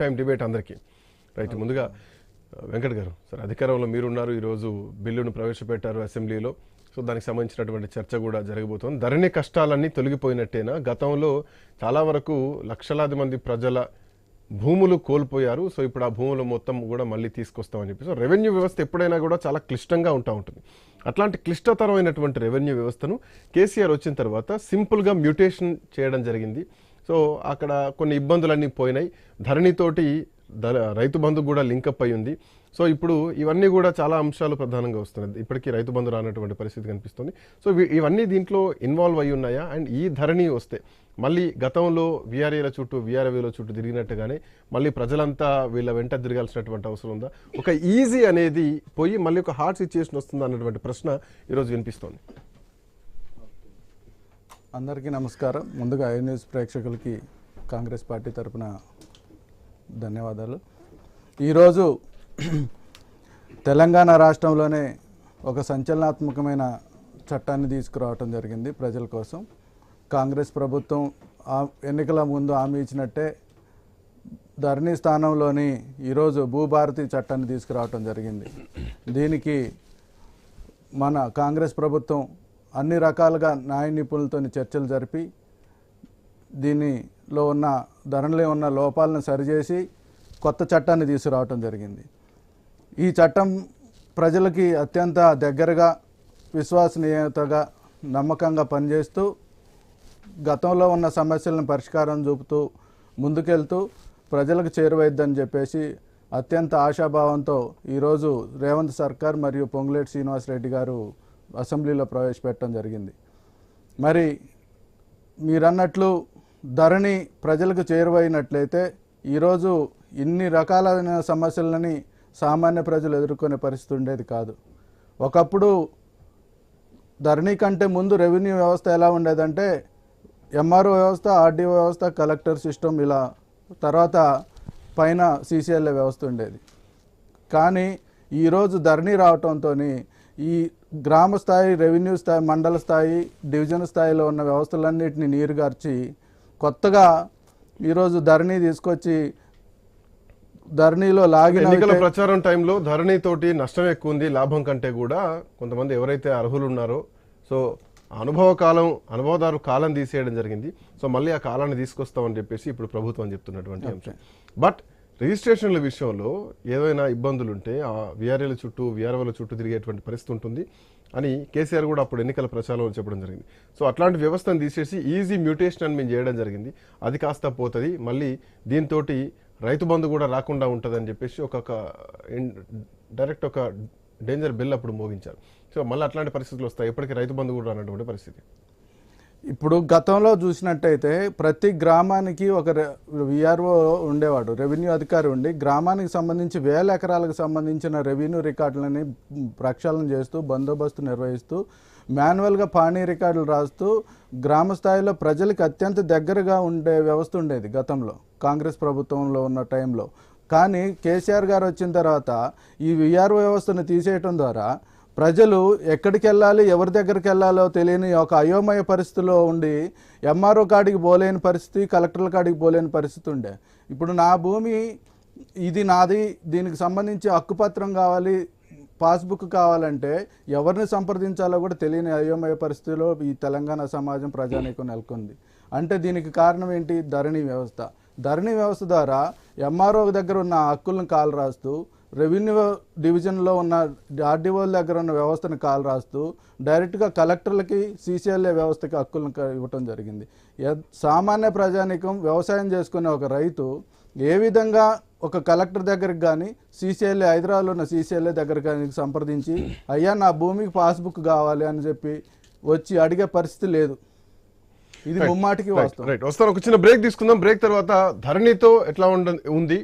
Time debate అందరికీ right. ముందుగా వెంకట్ గారు, సార్ అధికారంలో మీరున్నారు, ఈరోజు బిల్లును ప్రవేశపెట్టారు అసెంబ్లీలో. సో దానికి సంబంధించినటువంటి చర్చ కూడా జరగబోతోంది. ధరణి కష్టాలన్నీ తొలగిపోయినట్టేనా? గతంలో చాలా వరకు లక్షలాది మంది ప్రజల భూములు కోల్పోయారు. సో ఇప్పుడు ఆ భూములు మొత్తం కూడా మళ్ళీ తీసుకొస్తామని చెప్పి. సో రెవెన్యూ వ్యవస్థ ఎప్పుడైనా కూడా చాలా క్లిష్టంగా ఉంటుంది. అట్లాంటి క్లిష్టతరమైనటువంటి రెవెన్యూ వ్యవస్థను కేసీఆర్ వచ్చిన తర్వాత సింపుల్గా మ్యూటేషన్ చేయడం జరిగింది. సో అక్కడ కొన్ని ఇబ్బందులన్నీ పోయినాయి. ధరణితోటి రైతు బంధు కూడా లింకప్ అయి ఉంది. సో ఇప్పుడు ఇవన్నీ కూడా చాలా అంశాలు ప్రధానంగా వస్తున్నాయి. ఇప్పటికీ రైతు బంధు రానటువంటి పరిస్థితి కనిపిస్తుంది. సో ఇవన్నీ దీంట్లో ఇన్వాల్వ్ అయి ఉన్నాయా? అండ్ ఈ ధరణి వస్తే మళ్ళీ గతంలో వీఆర్ఏల చుట్టూ వీఆర్ఏల చుట్టూ తిరిగినట్టుగానే మళ్ళీ ప్రజలంతా వీళ్ళ వెంట తిరగాల్సినటువంటి అవసరం ఉందా? ఒక ఈజీ అనేది పోయి మళ్ళీ ఒక హార్డ్ సిచ్యుయేషన్ వస్తుందా అన్నటువంటి ప్రశ్న ఈరోజు వినిపిస్తోంది. అందరికీ నమస్కారం. ముందుగా ఐ న్యూస్ ప్రేక్షకులకి కాంగ్రెస్ పార్టీ తరఫున ధన్యవాదాలు. ఈరోజు తెలంగాణ రాష్ట్రంలోనే ఒక సంచలనాత్మకమైన చట్టాన్ని తీసుకురావటం జరిగింది ప్రజల కోసం. కాంగ్రెస్ ప్రభుత్వం ఎన్నికల ముందు హామీ ఇచ్చినట్టే ధరణి స్థానంలోని ఈరోజు భూభారతి చట్టాన్ని తీసుకురావటం జరిగింది. దీనికి మన కాంగ్రెస్ ప్రభుత్వం అన్ని రకాలుగా న్యాయ నిపుణులతో చర్చలు జరిపి దీనిలో ఉన్న ధరణిలో ఉన్న లోపాలను సరిచేసి కొత్త చట్టాన్ని తీసుకురావటం జరిగింది. ఈ చట్టం ప్రజలకి అత్యంత దగ్గరగా, విశ్వసనీయతగా, నమ్మకంగా పనిచేస్తూ గతంలో ఉన్న సమస్యలను పరిష్కారం చూపుతూ ముందుకెళ్తూ ప్రజలకు చేరువైద్దని చెప్పేసి అత్యంత ఆశాభావంతో ఈరోజు రేవంత్ సర్కార్ మరియు పొంగులేటి శ్రీనివాసరెడ్డి గారు అసెంబ్లీలో ప్రవేశపెట్టడం జరిగింది. మరి మీరన్నట్లు ధరణి ప్రజలకు చేరువైనట్లయితే ఈరోజు ఇన్ని రకాలైన సమస్యలని సామాన్య ప్రజలు ఎదుర్కొనే పరిస్థితి ఉండేది కాదు. ఒకప్పుడు ధరణి కంటే ముందు రెవెన్యూ వ్యవస్థ ఎలా ఉండేదంటే ఎంఆర్ఓ వ్యవస్థ, ఆర్డీఓ వ్యవస్థ, కలెక్టర్ సిస్టమ్, ఇలా తర్వాత పైన సీసీఎల్ఏ వ్యవస్థ ఉండేది. కానీ ఈరోజు ధరణి రావటంతో ఈ గ్రామ స్థాయి, రెవెన్యూ స్థాయి, మండల స్థాయి, డివిజన్ స్థాయిలో ఉన్న వ్యవస్థలన్నింటినీ నీరుగార్చి కొత్తగా ఈరోజు ధరణి తీసుకొచ్చి ధరణిలో లాగిన ఎన్నికల ప్రచారం టైంలో ధరణితోటి నష్టం ఎక్కువ ఉంది లాభం కంటే కూడా. కొంతమంది ఎవరైతే అర్హులు ఉన్నారో సో అనుభవదారు కాలం తీసేయడం జరిగింది. సో మళ్ళీ ఆ కాలాన్ని తీసుకొస్తామని చెప్పేసి ఇప్పుడు ప్రభుత్వం చెప్తున్నటువంటి అంశం. బట్ రిజిస్ట్రేషన్ల విషయంలో ఏదైనా ఇబ్బందులు ఉంటే ఆ వీఆర్ఏల చుట్టూ, వీఆర్ఓల చుట్టూ తిరిగేటువంటి పరిస్థితి ఉంటుంది అని కేసీఆర్ కూడా అప్పుడు ఎన్నికల ప్రచారంలో చెప్పడం జరిగింది. సో అట్లాంటి వ్యవస్థను తీసేసి ఈజీ మ్యూటేషన్ అని మేము చేయడం జరిగింది. అది కాస్త పోతుంది, మళ్ళీ దీంతో రైతు బంధు కూడా రాకుండా ఉంటుంది అని చెప్పేసి డైరెక్ట్ ఒక డేంజర్ బిల్ అప్పుడు మోగించారు. సో మళ్ళీ అట్లాంటి పరిస్థితులు వస్తాయి. ఇప్పటికీ రైతు బంధు కూడా రానటువంటి పరిస్థితి. ఇప్పుడు గతంలో చూసినట్టయితే ప్రతి గ్రామానికి ఒక విఆర్ఓ ఉండేవాడు, రెవెన్యూ అధికారి ఉండి గ్రామానికి సంబంధించి 1000 ఎకరాలకు సంబంధించిన రెవెన్యూ రికార్డులని ప్రక్షాళన చేస్తూ, బందోబస్తు నిర్వహిస్తూ, మాన్యువల్గా పానీ రికార్డులు రాస్తూ గ్రామ స్థాయిలో ప్రజలకు అత్యంత దగ్గరగా ఉండే వ్యవస్థ ఉండేది గతంలో కాంగ్రెస్ ప్రభుత్వంలో ఉన్న టైంలో. కానీ కేసీఆర్ గారు వచ్చిన తర్వాత ఈ విఆర్ఓ వ్యవస్థను తీసేయటం ద్వారా ప్రజలు ఎక్కడికి వెళ్ళాలి, ఎవరి దగ్గరికి వెళ్ళాలో తెలియని ఒక అయోమయ పరిస్థితిలో ఉండి ఎంఆర్ఓ కాడికి పోలేని పరిస్థితి, కలెక్టర్ల కాడికి పోలేని పరిస్థితి ఉండే. ఇప్పుడు నా భూమి ఇది నాది, దీనికి సంబంధించి హక్కుపత్రం కావాలి, పాస్బుక్ కావాలంటే ఎవరిని సంప్రదించాలో కూడా తెలియని అయోమయ పరిస్థితిలో ఈ తెలంగాణ సమాజం, ప్రజానీకం నెలకొంది. అంటే దీనికి కారణం ఏంటి? ధరణి వ్యవస్థ. ధరణి వ్యవస్థ ద్వారా ఎంఆర్ఓ దగ్గర ఉన్న హక్కులను కాలు రాస్తూ, రెవెన్యూ డివిజన్లో ఉన్న ఆర్డీఓల దగ్గర ఉన్న వ్యవస్థను కాలు రాస్తూ డైరెక్ట్గా కలెక్టర్లకి, సీసీఎల్ఏ వ్యవస్థకి హక్కులను ఇవ్వటం జరిగింది. సామాన్య ప్రజానీకం, వ్యవసాయం చేసుకునే ఒక రైతు ఏ విధంగా ఒక కలెక్టర్ దగ్గరికి కానీ, సీసీఎల్ఏ హైదరాబాద్లో ఉన్న సీసీఎల్ఏ దగ్గర కానీ సంప్రదించి అయ్యా నా భూమికి పాస్బుక్ కావాలి అని చెప్పి వచ్చి అడిగే పరిస్థితి లేదు. ఇది ముమ్మాటికి వాస్తవం. వస్తాను, ఒక చిన్న బ్రేక్ తీసుకుందాం. బ్రేక్ తర్వాత ధరణితో ఎట్లా ఉంది